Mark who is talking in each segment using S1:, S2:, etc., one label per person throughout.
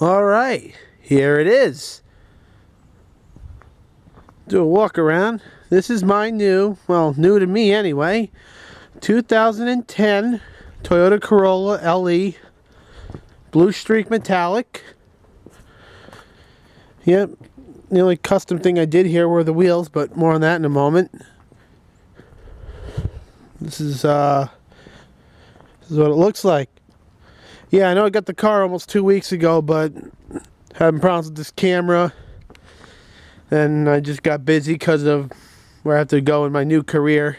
S1: All right, here it is. Do a walk around. This is my new to me anyway, 2010 Toyota Corolla LE Blue Streak Metallic. Yep, the only custom thing I did here were the wheels, but more on that in a moment. This is what it looks like. Yeah, I know I got the car almost 2 weeks ago, but having problems with this camera. And I just got busy because of where I have to go in my new career.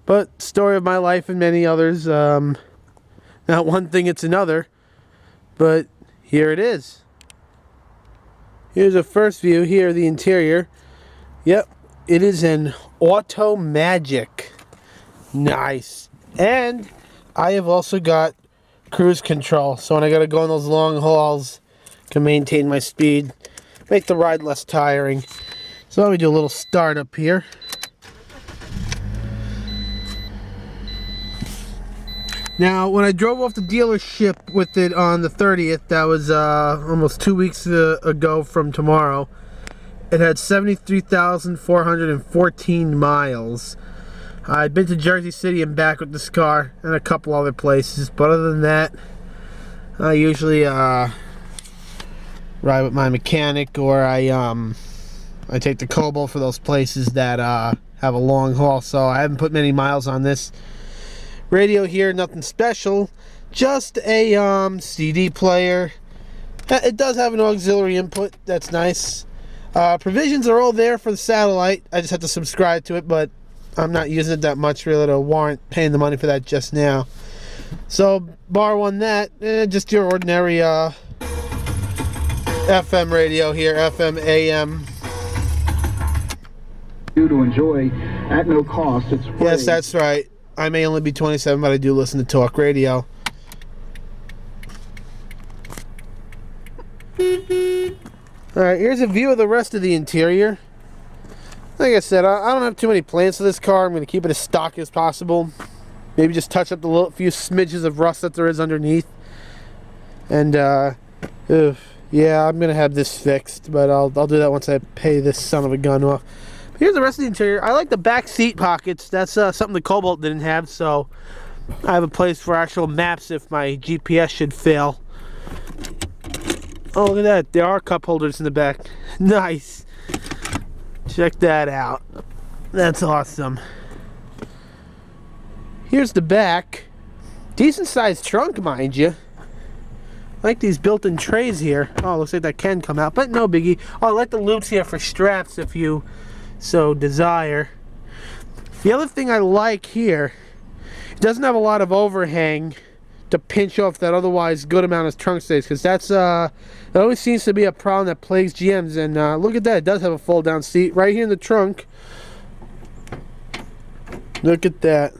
S1: But story of my life and many others. Not one thing, it's another. But here it is. Here's a first view here, the interior. Yep, it is an Auto Magic. Nice. And I have also got cruise control, so when I gotta go on those long hauls, can maintain my speed, make the ride less tiring. So let me do a little start up here. Now, when I drove off the dealership with it on the 30th, that was almost 2 weeks ago from tomorrow, it had 73,414 miles. I'd been to Jersey City and back with this car and a couple other places, but other than that, I usually ride with my mechanic, or I take the Cobalt for those places that have a long haul. So I haven't put many miles on this. Radio here, nothing special, just a CD player. It does have an auxiliary input, that's nice. Provisions are all there for the satellite. I just have to subscribe to it, but I'm not using it that much really to warrant paying the money for that just now. So, bar on that, just your ordinary FM radio here, FM, AM.
S2: To enjoy at no cost. It's free.
S1: Yes, that's right. I may only be 27, but I do listen to talk radio. Alright, here's a view of the rest of the interior. Like I said, I don't have too many plans for this car. I'm going to keep it as stock as possible. Maybe just touch up the few smidges of rust that there is underneath. And, yeah, I'm going to have this fixed. But I'll do that once I pay this son of a gun off. But here's the rest of the interior. I like the back seat pockets. That's something the Cobalt didn't have. So I have a place for actual maps if my GPS should fail. Oh, look at that. There are cup holders in the back. Nice. Check that out. That's awesome. Here's the back. Decent sized trunk, mind you. I like these built-in trays here. Oh, looks like that can come out, but no biggie. Oh, I like the loops here for straps if you so desire. The other thing I like here, it doesn't have a lot of overhang to pinch off that otherwise good amount of trunk space, because that's it always seems to be a problem that plagues GMs. And look at that, it does have a fold down seat right here in the trunk. Look at that.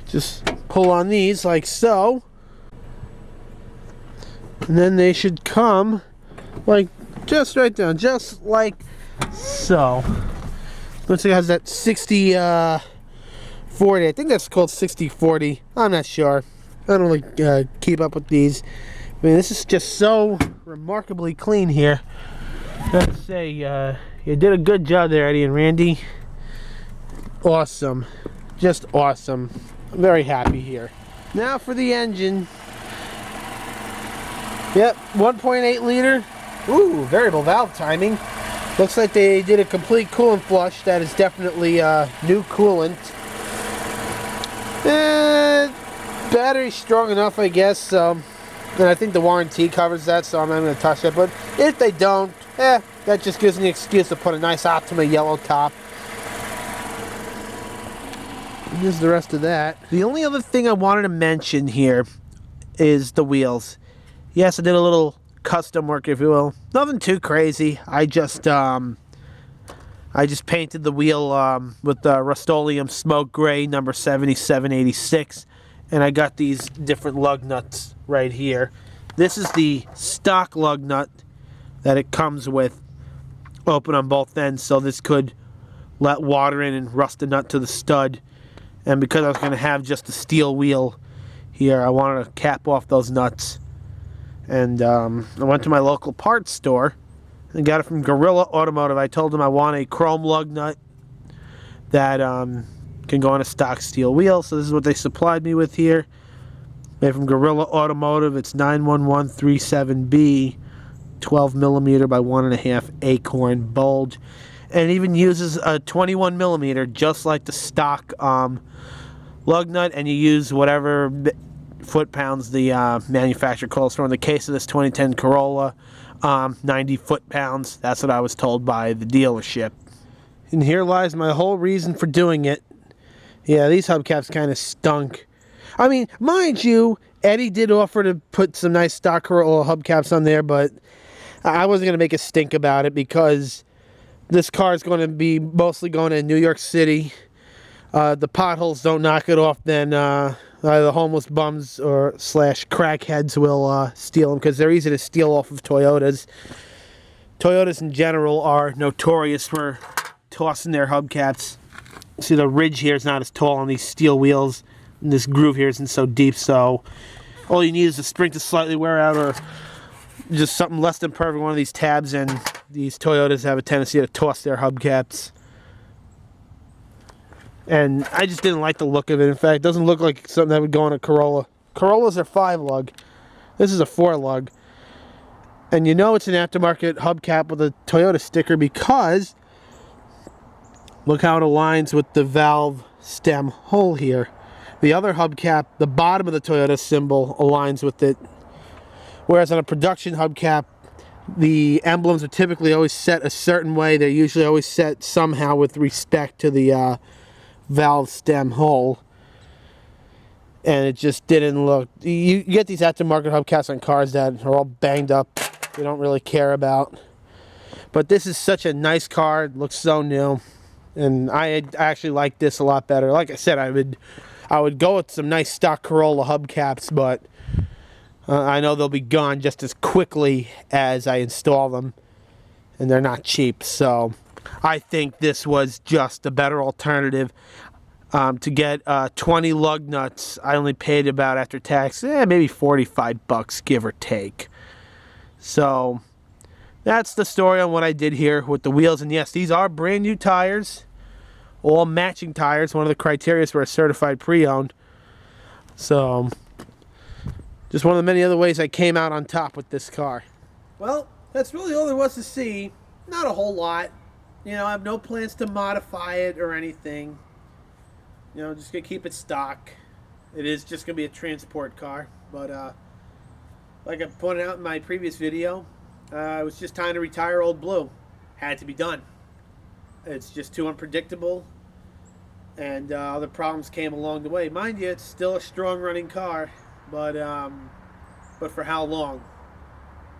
S1: Just pull on these like so, and then they should come like just right down, just like so. Looks like it has that 60 40. I think that's called 60/40. I'm not sure. I don't really keep up with these. I mean, this is just so remarkably clean here. Let's say you did a good job there, Eddie and Randy. Awesome, just awesome. I'm very happy here. Now for the engine. Yep, 1.8 liter. Ooh, variable valve timing. Looks like they did a complete coolant flush. That is definitely new coolant. Battery's strong enough, I guess. And I think the warranty covers that, so I'm not going to touch it. But if they don't, that just gives me an excuse to put a nice Optima yellow top. Here's the rest of that. The only other thing I wanted to mention here is the wheels. Yes, I did a little custom work, if you will. Nothing too crazy. I just painted the wheel with the Rust-Oleum Smoke Gray number 7786. And I got these different lug nuts right here. This is the stock lug nut that it comes with, open on both ends, so this could let water in and rust the nut to the stud. And because I was going to have just a steel wheel here, I wanted to cap off those nuts. And I went to my local parts store and got it from Gorilla Automotive. I told them I want a chrome lug nut that can go on a stock steel wheel. So this is what they supplied me with here. Made from Gorilla Automotive. It's 91137B, 12 millimeter by 1.5 acorn bulge. And it even uses a 21 millimeter, just like the stock lug nut, and you use whatever foot-pounds the manufacturer calls for. In the case of this 2010 Corolla, 90 foot-pounds. That's what I was told by the dealership. And here lies my whole reason for doing it. Yeah, these hubcaps kind of stunk. I mean, mind you, Eddie did offer to put some nice stock Corolla hubcaps on there, but I wasn't going to make a stink about it because this car is going to be mostly going to New York City. The potholes don't knock it off, then the homeless bums or slash crackheads will steal them because they're easy to steal off of Toyotas. Toyotas in general are notorious for tossing their hubcaps. See, the ridge here is not as tall on these steel wheels, and this groove here isn't so deep, so all you need is a spring to slightly wear out or just something less than perfect, one of these tabs, and these Toyotas have a tendency to toss their hubcaps. And I just didn't like the look of it. In fact, it doesn't look like something that would go on a Corolla. Corollas are 5 lug. This is a 4 lug. And you know it's an aftermarket hubcap with a Toyota sticker because look how it aligns with the valve stem hole here. The other hubcap, the bottom of the Toyota symbol aligns with it. Whereas on a production hubcap, the emblems are typically always set a certain way. They're usually always set somehow with respect to the valve stem hole. And it just didn't look... You get these aftermarket hubcaps on cars that are all banged up. They don't really care about. But this is such a nice car. It looks so new. And I actually like this a lot better. Like I said, I would go with some nice stock Corolla hubcaps, but I know they'll be gone just as quickly as I install them, and they're not cheap. So I think this was just a better alternative. To get 20 lug nuts, I only paid about, after tax, maybe 45 bucks, give or take. So that's the story on what I did here with the wheels. And yes, these are brand new tires, all matching tires, one of the criteria for a certified pre-owned. So just one of the many other ways I came out on top with this car. Well, that's really all there was to see. Not a whole lot. You know, I have no plans to modify it or anything. You know, just going to keep it stock. It is just going to be a transport car. But like I pointed out in my previous video, it was just time to retire Old Blue. Had to be done. It's just too unpredictable. And other problems came along the way. Mind you, it's still a strong running car. But for how long?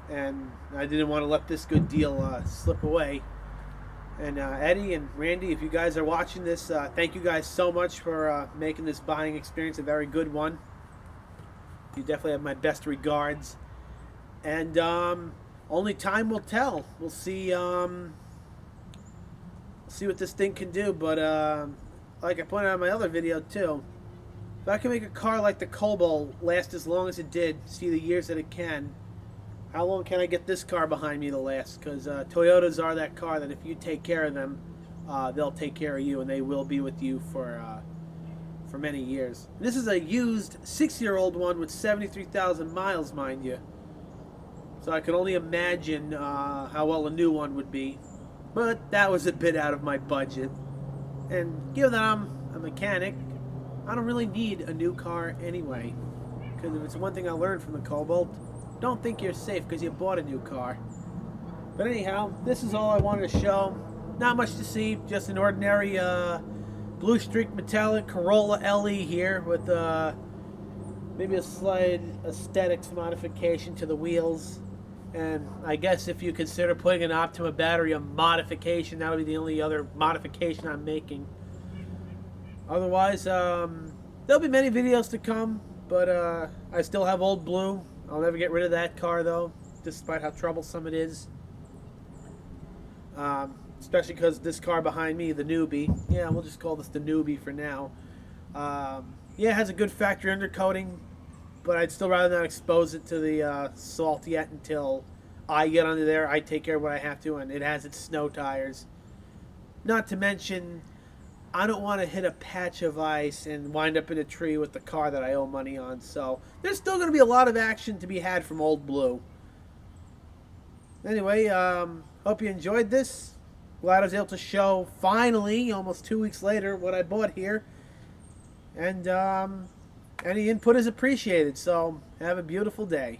S1: And I didn't want to let this good deal slip away. And Eddie and Randy, if you guys are watching this, thank you guys so much for making this buying experience a very good one. You definitely have my best regards. And only time will tell. We'll see what this thing can do. But like I pointed out in my other video too, if I can make a car like the Cobalt last as long as it did, see the years that it can, how long can I get this car behind me to last? Because Toyotas are that car that if you take care of them, they'll take care of you, and they will be with you for many years. And this is a used 6-year-old one with 73,000 miles, mind you. So I can only imagine how well a new one would be. But that was a bit out of my budget. And given that I'm a mechanic, I don't really need a new car anyway. Because if it's one thing I learned from the Cobalt, don't think you're safe because you bought a new car. But anyhow, this is all I wanted to show. Not much to see, just an ordinary Blue Streak Metallic Corolla LE here with maybe a slight aesthetics modification to the wheels. And I guess if you consider putting an Optima battery a modification, that'll be the only other modification I'm making. Otherwise, there'll be many videos to come, but I still have Old Blue. I'll never get rid of that car, though, despite how troublesome it is. Especially because this car behind me, the newbie, yeah, we'll just call this the newbie for now. Yeah, it has a good factory undercoating. but I'd still rather not expose it to the salt yet until I get under there. I take care of what I have to, and it has its snow tires. Not to mention, I don't want to hit a patch of ice and wind up in a tree with the car that I owe money on. So there's still going to be a lot of action to be had from Old Blue. Anyway, hope you enjoyed this. Glad I was able to show, finally, almost 2 weeks later, what I bought here. And any input is appreciated. So have a beautiful day.